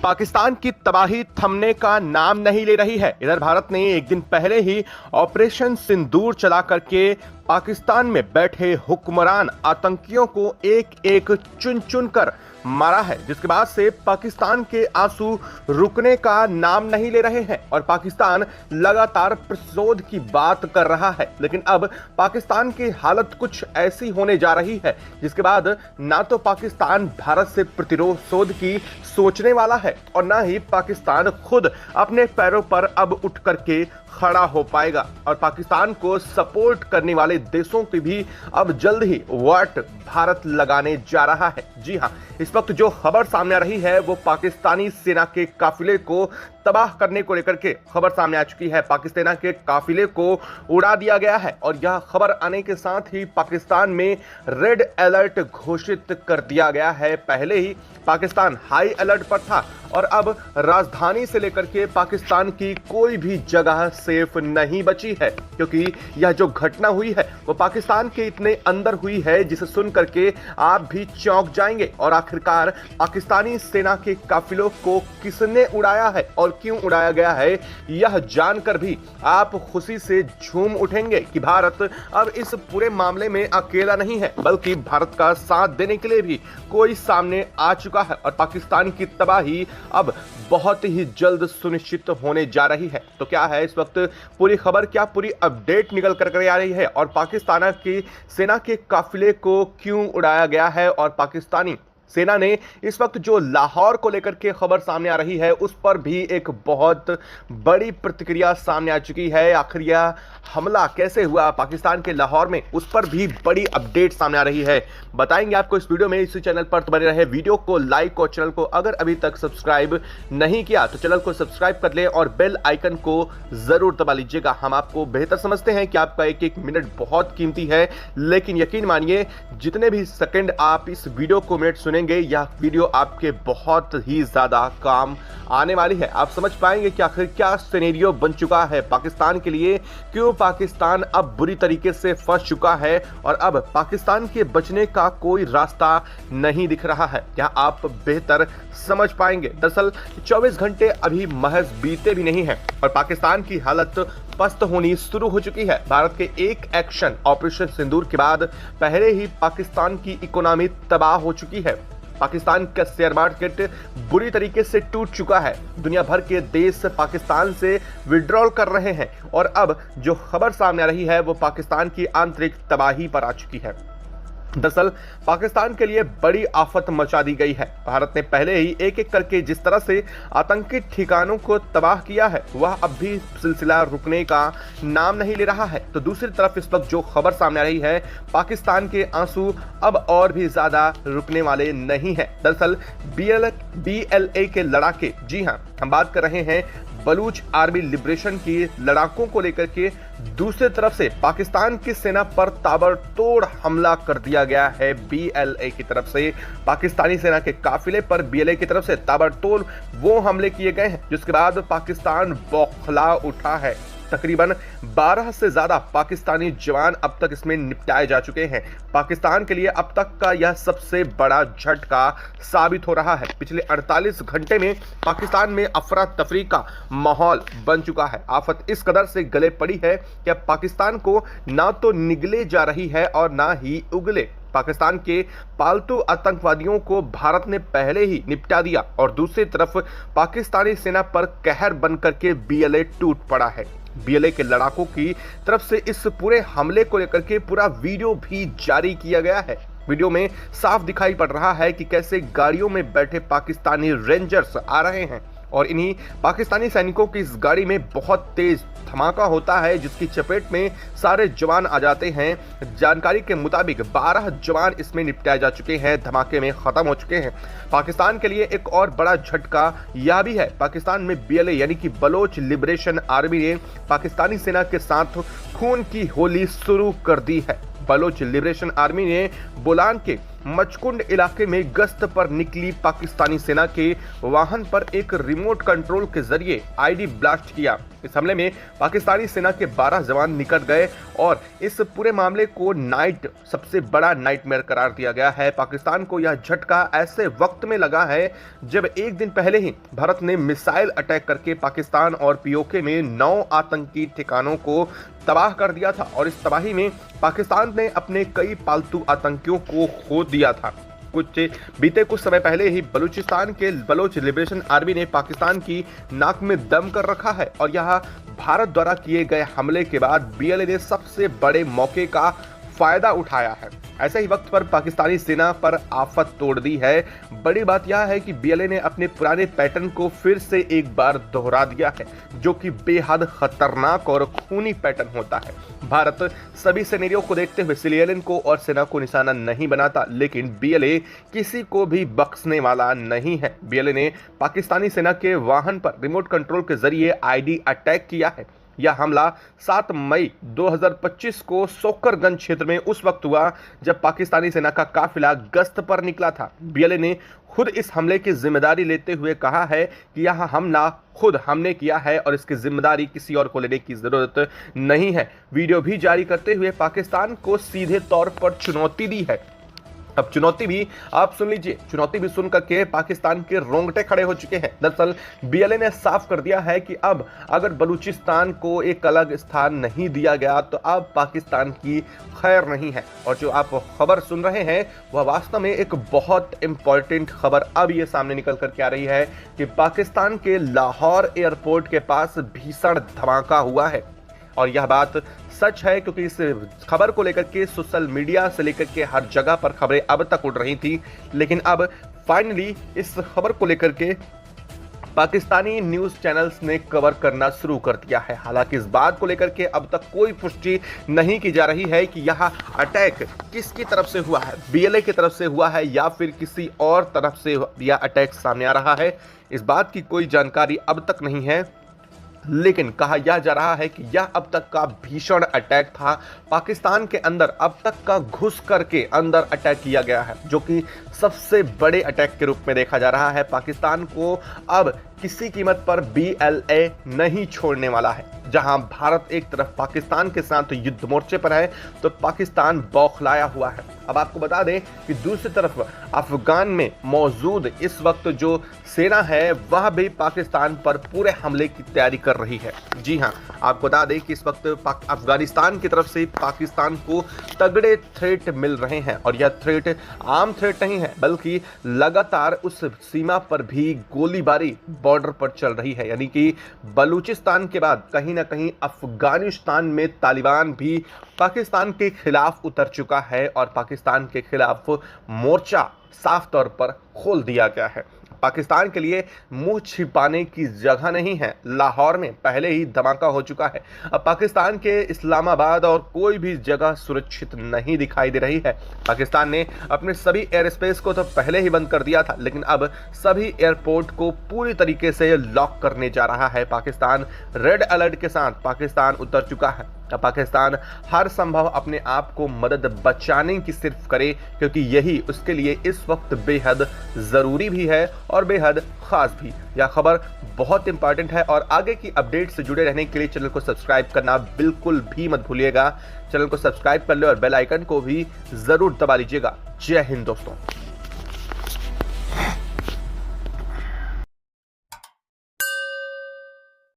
पाकिस्तान की तबाही थमने का नाम नहीं ले रही है। इधर भारत ने एक दिन पहले ही ऑपरेशन सिंदूर चला करके पाकिस्तान में बैठे हुक्मरान आतंकियों को एक एक चुन चुन कर मारा है, जिसके बाद से पाकिस्तान के आंसू रुकने का नाम नहीं ले रहे हैं और पाकिस्तान लगातार प्रतिशोध की बात कर रहा है। लेकिन अब पाकिस्तान की हालत कुछ ऐसी होने जा रही है जिसके बाद ना तो पाकिस्तान भारत से प्रतिशोध की सोचने वाला है और ना ही पाकिस्तान खुद अपने पैरों पर अब उठ करके खड़ा हो पाएगा और पाकिस्तान को सपोर्ट करने वाले देशों की भी अब जल्द ही वाट भारत लगाने जा रहा है। जी हां, इस वक्त जो खबर सामने आ रही है वो पाकिस्तानी सेना के काफिले को तबाह करने को लेकर के खबर सामने आ चुकी है। पाकिस्तान सेना के काफिले को उड़ा दिया गया है और यह खबर आने के साथ ही पाकिस्तान में रेड अलर्ट घोषित कर दिया गया है। पहले ही पाकिस्तान हाई अलर्ट पर था और अब राजधानी से लेकर के पाकिस्तान की कोई भी जगह सेफ नहीं बची है, क्योंकि यह जो घटना हुई है वो पाकिस्तान के इतने अंदर हुई है जिसे सुन करके आप भी चौंक जाएंगे। और आखिरकार पाकिस्तानी सेना के काफिलों को किसने उड़ाया है और क्यों उड़ाया गया है, यह जानकर भी आप खुशी से झूम उठेंगे कि भारत अब इस पूरे मामले में अकेला नहीं है, बल्कि भारत का साथ देने के लिए भी कोई सामने आ चुका है और पाकिस्तान की तबाही अब बहुत ही जल्द सुनिश्चित होने जा रही है। तो क्या है इस वक्त पूरी खबर, क्या पूरी अपडेट निकल कर आ रही है और पाकिस्तान की सेना के काफिले को क्यों उड़ाया गया है और पाकिस्तानी सेना ने इस वक्त जो लाहौर को लेकर के खबर सामने आ रही है उस पर भी एक बहुत बड़ी प्रतिक्रिया सामने आ चुकी है। आखिर यह हमला कैसे हुआ पाकिस्तान के लाहौर में, उस पर भी बड़ी अपडेट सामने आ रही है, बताएंगे आपको इस वीडियो में। इसी चैनल पर तो बने रहे, वीडियो को लाइक और चैनल को अगर अभी तक सब्सक्राइब नहीं किया तो चैनल को सब्सक्राइब कर ले और बेल आइकन को जरूर दबा लीजिएगा। हम आपको बेहतर समझते हैं कि आपका एक एक मिनट बहुत कीमती है, लेकिन यकीन मानिए जितने भी सेकंड आप इस वीडियो को मिनट सुनेंगे यह वीडियो आपके बहुत ही ज्यादा काम आने वाली है। आप समझ पाएंगे कि आखिर क्या सिनेरियो बन चुका है पाकिस्तान के लिए, क्यों पाकिस्तान अब बुरी तरीके से फंस चुका है और अब पाकिस्तान के बचने का कोई रास्ता नहीं दिख रहा है, यह आप बेहतर समझ पाएंगे। दरअसल 24 घंटे अभी महज बीते भी नहीं है और पाकिस्तान की हालत पस्त होनी शुरू हो चुकी है। भारत के एक एक्शन ऑपरेशन सिंदूर के बाद पहले ही पाकिस्तान की इकोनॉमी तबाह हो चुकी है। पाकिस्तान का शेयर मार्केट बुरी तरीके से टूट चुका है। दुनिया भर के देश पाकिस्तान से विड्रॉल कर रहे हैं और अब जो खबर सामने आ रही है वो पाकिस्तान की आंतरिक तबाही पर आ चुकी है। दरअसल पाकिस्तान के लिए बड़ी आफत मचा दी गई है। भारत ने पहले ही एक एक करके जिस तरह से आतंकी ठिकानों को तबाह किया है वह अब भी सिलसिला रुकने का नाम नहीं ले रहा है। तो दूसरी तरफ इस वक्त जो खबर सामने आ रही है, पाकिस्तान के आंसू अब और भी ज्यादा रुकने वाले नहीं है। दरअसल BLA के लड़ाके, जी हाँ, हम बात कर रहे हैं बलूच आर्मी लिबरेशन की लड़ाकों को लेकर के दूसरी तरफ से पाकिस्तान की सेना पर ताबड़तोड़ हमला कर दिया गया है। BLA की तरफ से पाकिस्तानी सेना के काफिले पर BLA की तरफ से ताबड़तोड़ वो हमले किए गए हैं जिसके बाद पाकिस्तान बौखला उठा है। तकरीबन 12 से ज्यादा पाकिस्तानी जवान अब तक इसमें निपटाए जा चुके हैं। पाकिस्तान के लिए अब तक का यह सबसे बड़ा झटका साबित हो रहा है। पिछले 48 घंटे में पाकिस्तान में अफरा तफरी का माहौल बन चुका है। आफत इस कदर से गले पड़ी है कि अब पाकिस्तान को ना तो निगले जा रही है और ना ही उगले। पाकिस्तान के पालतू आतंकवादियों को भारत ने पहले ही निपटा दिया और दूसरी तरफ पाकिस्तानी सेना पर कहर बनकर के BLA टूट पड़ा है। BLA के लड़ाकों की तरफ से इस पूरे हमले को लेकर के पूरा वीडियो भी जारी किया गया है। वीडियो में साफ दिखाई पड़ रहा है कि कैसे गाड़ियों में बैठे पाकिस्तानी रेंजर्स आ रहे हैं और इन्हीं पाकिस्तानी सैनिकों की इस गाड़ी में बहुत तेज धमाका होता है जिसकी चपेट में सारे जवान आ जाते हैं। जानकारी के मुताबिक 12 जवान इसमें निपटाए जा चुके हैं, धमाके में खत्म हो चुके हैं। पाकिस्तान के लिए एक और बड़ा झटका यह भी है, पाकिस्तान में BLA यानी कि बलोच लिबरेशन आर्मी ने पाकिस्तानी सेना के साथ खून की होली शुरू कर दी है। बलोच लिबरेशन आर्मी ने बोलान के मचकुंड इलाके में गश्त पर निकली पाकिस्तानी सेना के वाहन पर एक रिमोट कंट्रोल के जरिए आईडी ब्लास्ट किया। इस हमले में पाकिस्तानी सेना के 12 जवान निकल गए और इस पूरे मामले को सबसे बड़ा नाइटमेयर करार दिया गया है। पाकिस्तान को यह झटका ऐसे वक्त में लगा है जब एक दिन पहले ही भारत ने मिसाइल अटैक करके पाकिस्तान और पीओके में 9 आतंकी ठिकानों को तबाह कर दिया था और इस तबाही में पाकिस्तान ने अपने कई पालतू आतंकियों को खो दिया था। बीते कुछ समय पहले ही बलूचिस्तान के बलोच लिबरेशन आर्मी ने पाकिस्तान की नाक में दम कर रखा है और यह भारत द्वारा किए गए हमले के बाद बीएलए ने सबसे बड़े मौके का फायदा उठाया है। ऐसे ही वक्त पर पाकिस्तानी सेना पर आफत तोड़ दी है। बड़ी बात यह है कि बीएलए ने अपने पुराने पैटर्न को फिर से एक बार दोहरा दिया है, जो कि बेहद खतरनाक और खूनी पैटर्न होता है। भारत सभी सिनेरियो को देखते हुए सिविलियन को और सेना को निशाना नहीं बनाता, लेकिन बीएलए किसी को भी बख्शने वाला नहीं है। बीएलए ने पाकिस्तानी सेना के वाहन पर रिमोट कंट्रोल के जरिए आईडी अटैक किया है। यह हमला 7 मई 2025 को सोकरगंज क्षेत्र में उस वक्त हुआ जब पाकिस्तानी सेना का काफिला गश्त पर निकला था। बीएलए ने खुद इस हमले की जिम्मेदारी लेते हुए कहा है कि यह हमला खुद हमने किया है और इसकी जिम्मेदारी किसी और को लेने की जरूरत नहीं है। वीडियो भी जारी करते हुए पाकिस्तान को सीधे तौर पर चुनौती दी है। अब चुनौती भी आप सुन लीजिए, चुनौती भी सुन करके पाकिस्तान के रोंगटे खड़े हो चुके हैं। दरअसल बीएलए ने साफ कर दिया है कि अब अगर बलूचिस्तान को एक अलग स्थान नहीं दिया गया तो अब पाकिस्तान की खैर नहीं है। और जो आप खबर सुन रहे हैं वह वास्तव में एक बहुत इंपॉर्टेंट खबर अब ये सामने निकल करके आ रही है कि पाकिस्तान के लाहौर एयरपोर्ट के पास भीषण धमाका हुआ है। और यह बात सच है क्योंकि इस खबर को लेकर के सोशल मीडिया से लेकर के हर जगह पर खबरें अब तक उड़ रही थी, लेकिन अब फाइनली इस खबर को लेकर के पाकिस्तानी न्यूज चैनल्स ने कवर करना शुरू कर दिया है। हालांकि इस बात को लेकर के अब तक कोई पुष्टि नहीं की जा रही है कि यह अटैक किसकी तरफ से हुआ है, बीएलए की तरफ से हुआ है या फिर किसी और तरफ से यह अटैक सामने आ रहा है। इस बात की कोई जानकारी अब तक नहीं है, लेकिन कहा यह जा रहा है कि यह अब तक का भीषण अटैक था। पाकिस्तान के अंदर अब तक का घुस करके अंदर अटैक किया गया है, जो कि सबसे बड़े अटैक के रूप में देखा जा रहा है। पाकिस्तान को अब किसी कीमत पर बीएलए नहीं छोड़ने वाला है। जहां भारत एक तरफ पाकिस्तान के साथ युद्ध मोर्चे पर है तो पाकिस्तान बौखलाया हुआ है। अब आपको बता दें कि दूसरी तरफ अफगान में मौजूद इस वक्त जो सेना है वह भी पाकिस्तान पर पूरे हमले की तैयारी कर रही है। जी हां, आपको बता दें कि इस वक्त अफगानिस्तान की तरफ से पाकिस्तान को तगड़े थ्रेट मिल रहे हैं और यह थ्रेट आम थ्रेट नहीं है, बल्कि लगातार उस सीमा पर भी गोलीबारी बॉर्डर पर चल रही है। यानी कि बलूचिस्तान के बाद कहीं ना कहीं अफगानिस्तान में तालिबान भी पाकिस्तान के खिलाफ उतर चुका है और पाकिस्तान के खिलाफ मोर्चा साफ तौर पर खोल दिया गया है। पाकिस्तान के लिए मुंह छिपाने की जगह नहीं है। लाहौर में पहले ही धमाका हो चुका है। अब पाकिस्तान के इस्लामाबाद और कोई भी जगह सुरक्षित नहीं दिखाई दे रही है। पाकिस्तान ने अपने सभी एयर स्पेस को तो पहले ही बंद कर दिया था, लेकिन अब सभी एयरपोर्ट को पूरी तरीके से लॉक करने जा रहा है। पाकिस्तान रेड अलर्ट के साथ पाकिस्तान उतर चुका है। अब पाकिस्तान हर संभव अपने आप को मदद बचाने की सिर्फ करे, क्योंकि यही उसके लिए इस वक्त बेहद ज़रूरी भी है और बेहद ख़ास भी। यह खबर बहुत इंपॉर्टेंट है और आगे की अपडेट से जुड़े रहने के लिए चैनल को सब्सक्राइब करना बिल्कुल भी मत भूलिएगा। चैनल को सब्सक्राइब कर ले और बेल आइकन को भी ज़रूर दबा लीजिएगा। जय हिंद दोस्तों।